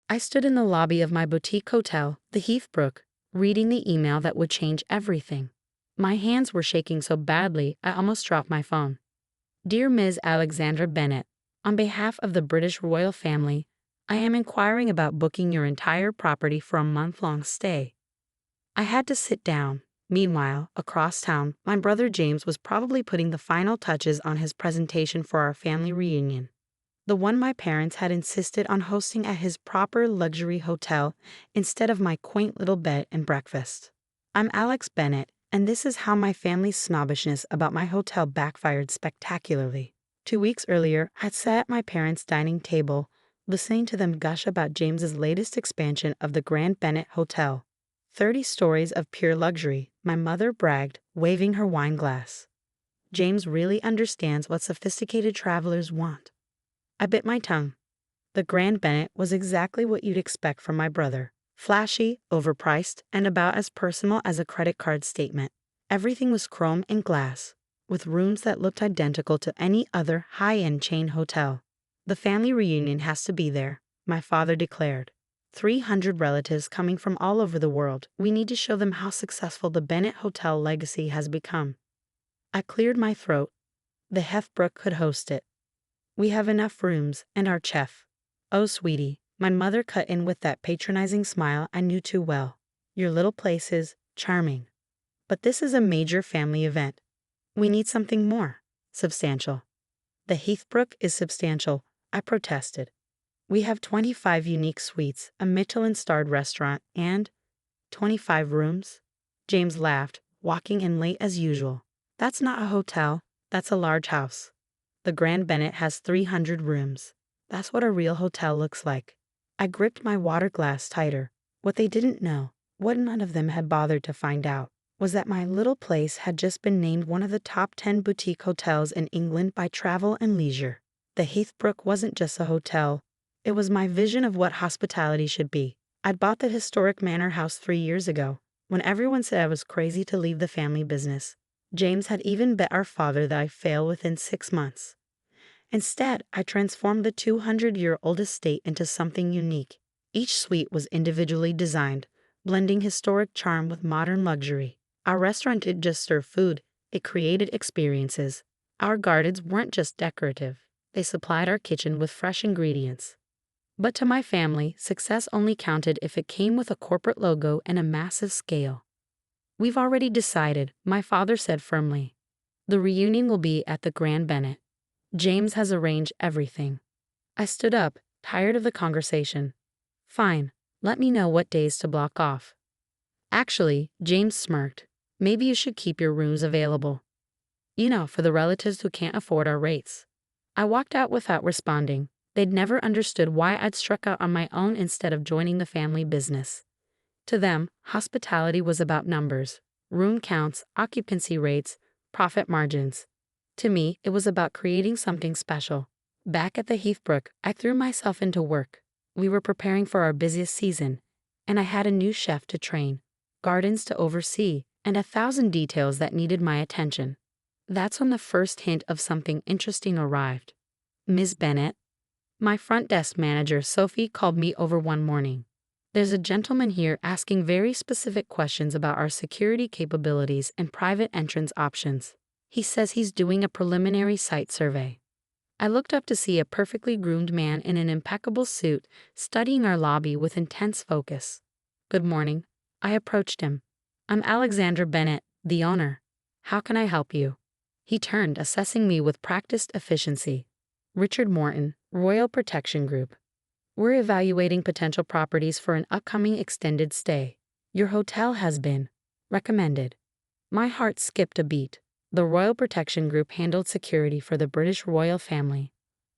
I stood in the lobby of my boutique hotel, the Heathbrook, reading the email that would change everything. My hands were shaking so badly I almost dropped my phone. Dear Ms. Alexandra Bennett, on behalf of the British royal family, I am inquiring about booking your entire property for a month-long stay. I had to sit down. Meanwhile, across town, my brother James was probably putting the final touches on his presentation for our family reunion. The one my parents had insisted on hosting at his proper luxury hotel instead of my quaint little bed and breakfast. I'm Alex Bennett, and this is how my family's snobbishness about my hotel backfired spectacularly. 2 weeks earlier, I'd sat at my parents' dining table, listening to them gush about James's latest expansion of the Grand Bennett Hotel. 30 stories of pure luxury, my mother bragged, waving her wine glass. James really understands what sophisticated travelers want. I bit my tongue. The Grand Bennett was exactly what you'd expect from my brother. Flashy, overpriced, and about as personal as a credit card statement. Everything was chrome and glass, with rooms that looked identical to any other high-end chain hotel. The family reunion has to be there, my father declared. 300 relatives coming from all over the world. We need to show them how successful the Bennett Hotel legacy has become. I cleared my throat. The Heathbrook could host it. We have enough rooms, and our chef. Oh, sweetie, my mother cut in with that patronizing smile I knew too well. Your little place is charming. But this is a major family event. We need something more substantial. The Heathbrook is substantial, I protested. We have 25 unique suites, a Michelin-starred restaurant, and 25 rooms. James laughed, walking in late as usual. That's not a hotel, that's a large house. The Grand Bennett has 300 rooms. That's what a real hotel looks like. I gripped my water glass tighter. What they didn't know, what none of them had bothered to find out, was that my little place had just been named one of the top 10 boutique hotels in England by Travel and Leisure. The Heathbrook wasn't just a hotel. It was my vision of what hospitality should be. I'd bought the historic manor house 3 years ago, when everyone said I was crazy to leave the family business. James had even bet our father that I'd fail within 6 months. Instead, I transformed the 200-year-old estate into something unique. Each suite was individually designed, blending historic charm with modern luxury. Our restaurant didn't just serve food, it created experiences. Our gardens weren't just decorative, they supplied our kitchen with fresh ingredients. But to my family, success only counted if it came with a corporate logo and a massive scale. We've already decided, my father said firmly. The reunion will be at the Grand Bennett. James has arranged everything. I stood up, tired of the conversation. Fine, let me know what days to block off. Actually, James smirked. Maybe you should keep your rooms available. You know, for the relatives who can't afford our rates. I walked out without responding. They'd never understood why I'd struck out on my own instead of joining the family business. To them, hospitality was about numbers, room counts, occupancy rates, profit margins. To me, it was about creating something special. Back at the Heathbrook, I threw myself into work. We were preparing for our busiest season, and I had a new chef to train, gardens to oversee, and 1,000 details that needed my attention. That's when the first hint of something interesting arrived. Ms. Bennett. My front desk manager, Sophie, called me over one morning. There's a gentleman here asking very specific questions about our security capabilities and private entrance options. He says he's doing a preliminary site survey. I looked up to see a perfectly groomed man in an impeccable suit studying our lobby with intense focus. Good morning. I approached him. I'm Alexandra Bennett, the owner. How can I help you? He turned, assessing me with practiced efficiency. Richard Morton, Royal Protection Group. We're evaluating potential properties for an upcoming extended stay. Your hotel has been recommended. My heart skipped a beat. The Royal Protection Group handled security for the British royal family.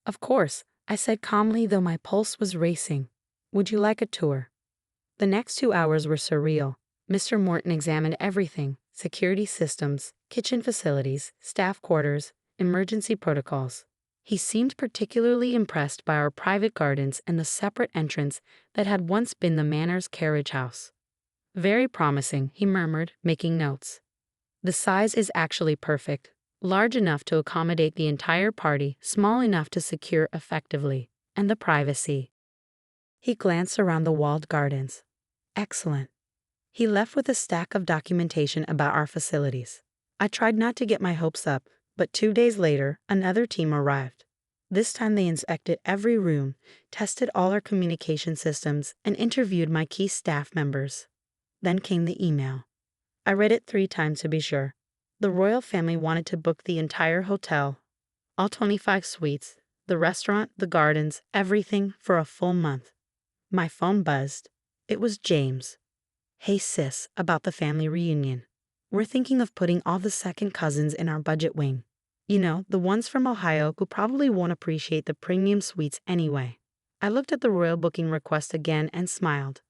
Of course, I said calmly, though my pulse was racing. Would you like a tour? The next 2 hours were surreal. Mr. Morton examined everything: security systems, kitchen facilities, staff quarters, emergency protocols. He seemed particularly impressed by our private gardens and the separate entrance that had once been the manor's carriage house. Very promising, he murmured, making notes. The size is actually perfect, large enough to accommodate the entire party, small enough to secure effectively, and the privacy. He glanced around the walled gardens. Excellent. He left with a stack of documentation about our facilities. I tried not to get my hopes up, but 2 days later, another team arrived. This time they inspected every room, tested all our communication systems, and interviewed my key staff members. Then came the email. I read it 3 times to be sure. The royal family wanted to book the entire hotel, all 25 suites, the restaurant, the gardens, everything for a full month. My phone buzzed. It was James. Hey sis, about the family reunion. We're thinking of putting all the second cousins in our budget wing. You know, the ones from Ohio who probably won't appreciate the premium suites anyway. I looked at the royal booking request again and smiled.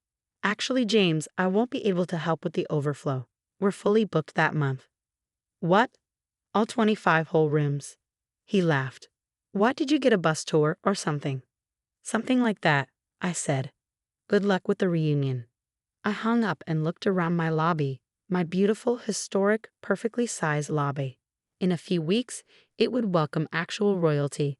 Actually, James, I won't be able to help with the overflow. We're fully booked that month. What? All 25 whole rooms. He laughed. What, did you get a bus tour or something? Something like that, I said. Good luck with the reunion. I hung up and looked around my lobby, my beautiful, historic, perfectly sized lobby. In a few weeks, it would welcome actual royalty.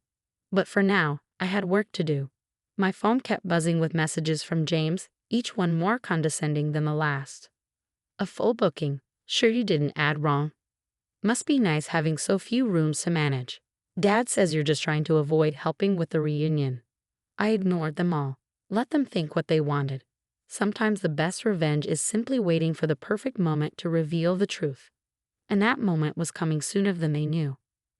But for now, I had work to do. My phone kept buzzing with messages from James, each one more condescending than the last. A full booking. Sure you didn't add wrong? Must be nice having so few rooms to manage. Dad says you're just trying to avoid helping with the reunion. I ignored them all. Let them think what they wanted. Sometimes the best revenge is simply waiting for the perfect moment to reveal the truth. And that moment was coming sooner than they knew.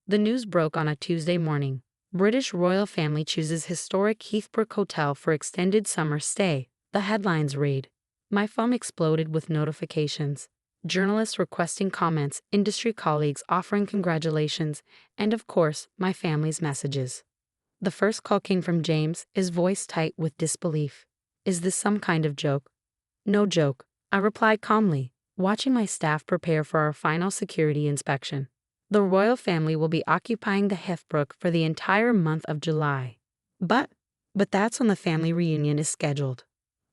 The news broke on a Tuesday morning. British royal family chooses historic Heathbrook Hotel for extended summer stay. The headlines read. My phone exploded with notifications. Journalists requesting comments, industry colleagues offering congratulations, and of course, my family's messages. The first call came from James, his voice tight with disbelief. Is this some kind of joke? No joke, I replied calmly, watching my staff prepare for our final security inspection. The royal family will be occupying the Heathbrook for the entire month of July. But that's when the family reunion is scheduled.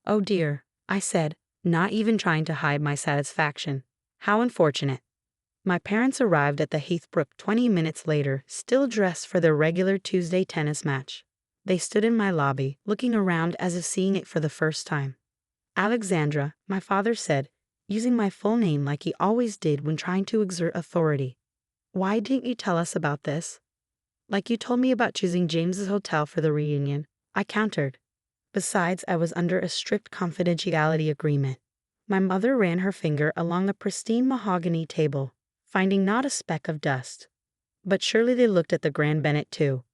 Oh dear, I said, not even trying to hide my satisfaction. How unfortunate. My parents arrived at the Heathbrook 20 minutes later, still dressed for their regular Tuesday tennis match. They stood in my lobby, looking around as if seeing it for the first time. Alexandra, my father said, using my full name like he always did when trying to exert authority. Why didn't you tell us about this? Like you told me about choosing James's hotel for the reunion, I countered. Besides, I was under a strict confidentiality agreement. My mother ran her finger along the pristine mahogany table, finding not a speck of dust. But surely they looked at the Grand Bennett too.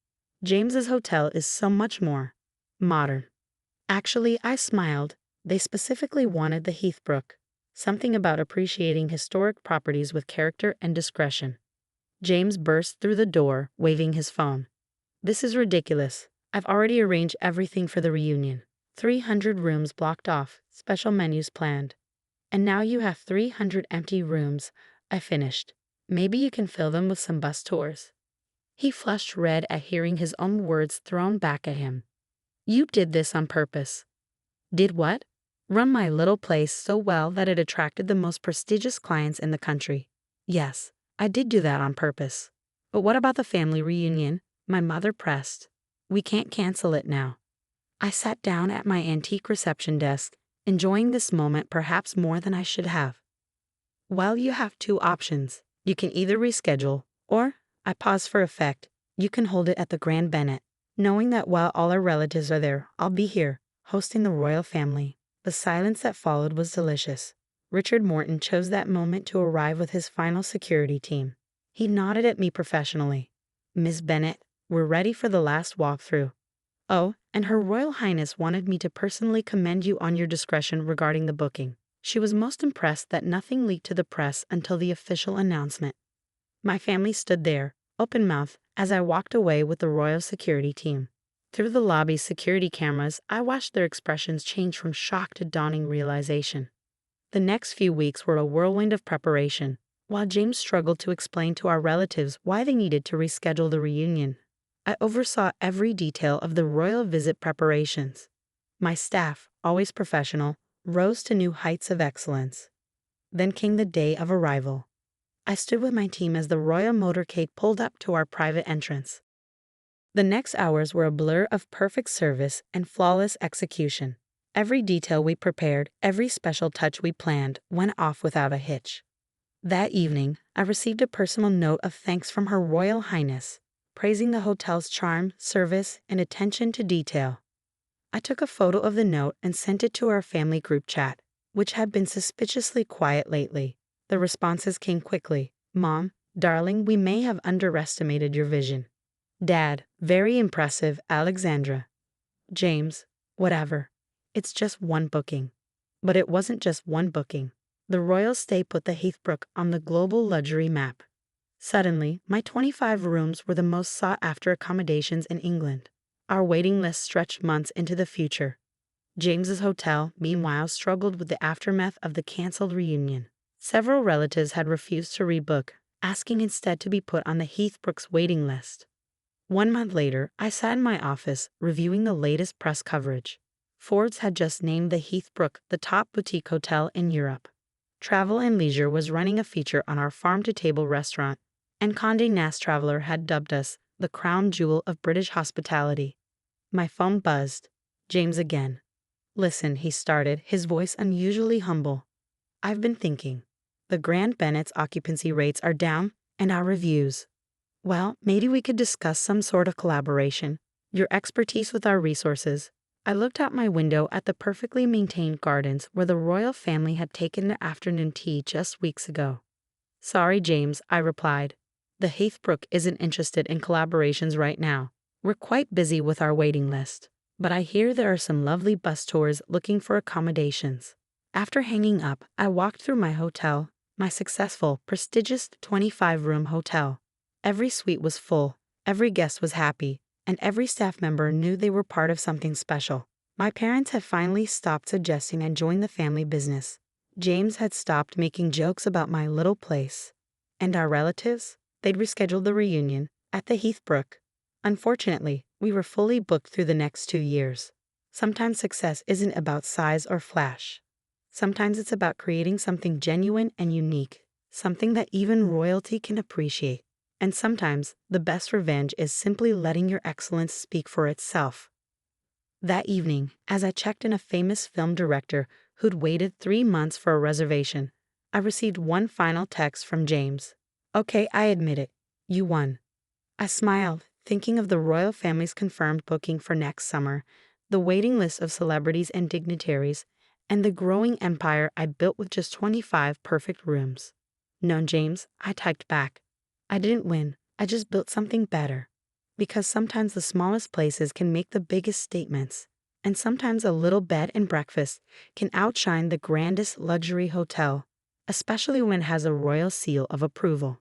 James's hotel is so much more modern. Actually, I smiled. They specifically wanted the Heathbrook. Something about appreciating historic properties with character and discretion. James burst through the door, waving his phone. This is ridiculous. I've already arranged everything for the reunion. 300 rooms blocked off, special menus planned. And now you have 300 empty rooms, I finished. Maybe you can fill them with some bus tours. He flushed red at hearing his own words thrown back at him. You did this on purpose. Did what? Run my little place so well that it attracted the most prestigious clients in the country. Yes, I did do that on purpose. But what about the family reunion? My mother pressed. We can't cancel it now. I sat down at my antique reception desk, enjoying this moment perhaps more than I should have. Well, you have 2 options. You can either reschedule, or, I paused for effect, you can hold it at the Grand Bennett, knowing that while all our relatives are there, I'll be here, hosting the royal family. The silence that followed was delicious. Richard Morton chose that moment to arrive with his final security team. He nodded at me professionally. Miss Bennett, we're ready for the last walkthrough. Oh, and Her Royal Highness wanted me to personally commend you on your discretion regarding the booking. She was most impressed that nothing leaked to the press until the official announcement. My family stood there, open-mouthed, as I walked away with the royal security team. Through the lobby's security cameras, I watched their expressions change from shock to dawning realization. The next few weeks were a whirlwind of preparation, while James struggled to explain to our relatives why they needed to reschedule the reunion. I oversaw every detail of the royal visit preparations. My staff, always professional, rose to new heights of excellence. Then came the day of arrival. I stood with my team as the royal motorcade pulled up to our private entrance. The next hours were a blur of perfect service and flawless execution. Every detail we prepared, every special touch we planned, went off without a hitch. That evening, I received a personal note of thanks from Her Royal Highness, praising the hotel's charm, service, and attention to detail. I took a photo of the note and sent it to our family group chat, which had been suspiciously quiet lately. The responses came quickly. Mom, darling, we may have underestimated your vision. Dad, very impressive, Alexandra. James, whatever. It's just one booking. But it wasn't just one booking. The royal stay put the Heathbrook on the global luxury map. Suddenly, my 25 rooms were the most sought-after accommodations in England. Our waiting list stretched months into the future. James's hotel, meanwhile, struggled with the aftermath of the cancelled reunion. Several relatives had refused to rebook, asking instead to be put on the Heathbrook's waiting list. 1 month later, I sat in my office, reviewing the latest press coverage. Forbes had just named the Heathbrook the top boutique hotel in Europe. Travel and Leisure was running a feature on our farm-to-table restaurant, and Condé Nast Traveler had dubbed us the crown jewel of British hospitality. My phone buzzed. James again. Listen, he started, his voice unusually humble. I've been thinking. The Grand Bennett's occupancy rates are down, and our reviews. Well, maybe we could discuss some sort of collaboration. Your expertise with our resources. I looked out my window at the perfectly maintained gardens where the royal family had taken their afternoon tea just weeks ago. Sorry, James, I replied. The Heathbrook isn't interested in collaborations right now. We're quite busy with our waiting list. But I hear there are some lovely bus tours looking for accommodations. After hanging up, I walked through my hotel, my successful, prestigious 25-room hotel. Every suite was full, every guest was happy, and every staff member knew they were part of something special. My parents had finally stopped suggesting I join the family business. James had stopped making jokes about my little place. And our relatives? They'd rescheduled the reunion at the Heathbrook. Unfortunately, we were fully booked through the next 2 years. Sometimes success isn't about size or flash. Sometimes it's about creating something genuine and unique, something that even royalty can appreciate. And sometimes, the best revenge is simply letting your excellence speak for itself. That evening, as I checked in a famous film director who'd waited 3 months for a reservation, I received one final text from James. Okay, I admit it. You won. I smiled, thinking of the royal family's confirmed booking for next summer, the waiting list of celebrities and dignitaries, and the growing empire I built with just 25 perfect rooms. No, James, I typed back. I didn't win, I just built something better. Because sometimes the smallest places can make the biggest statements, and sometimes a little bed and breakfast can outshine the grandest luxury hotel, especially when it has a royal seal of approval.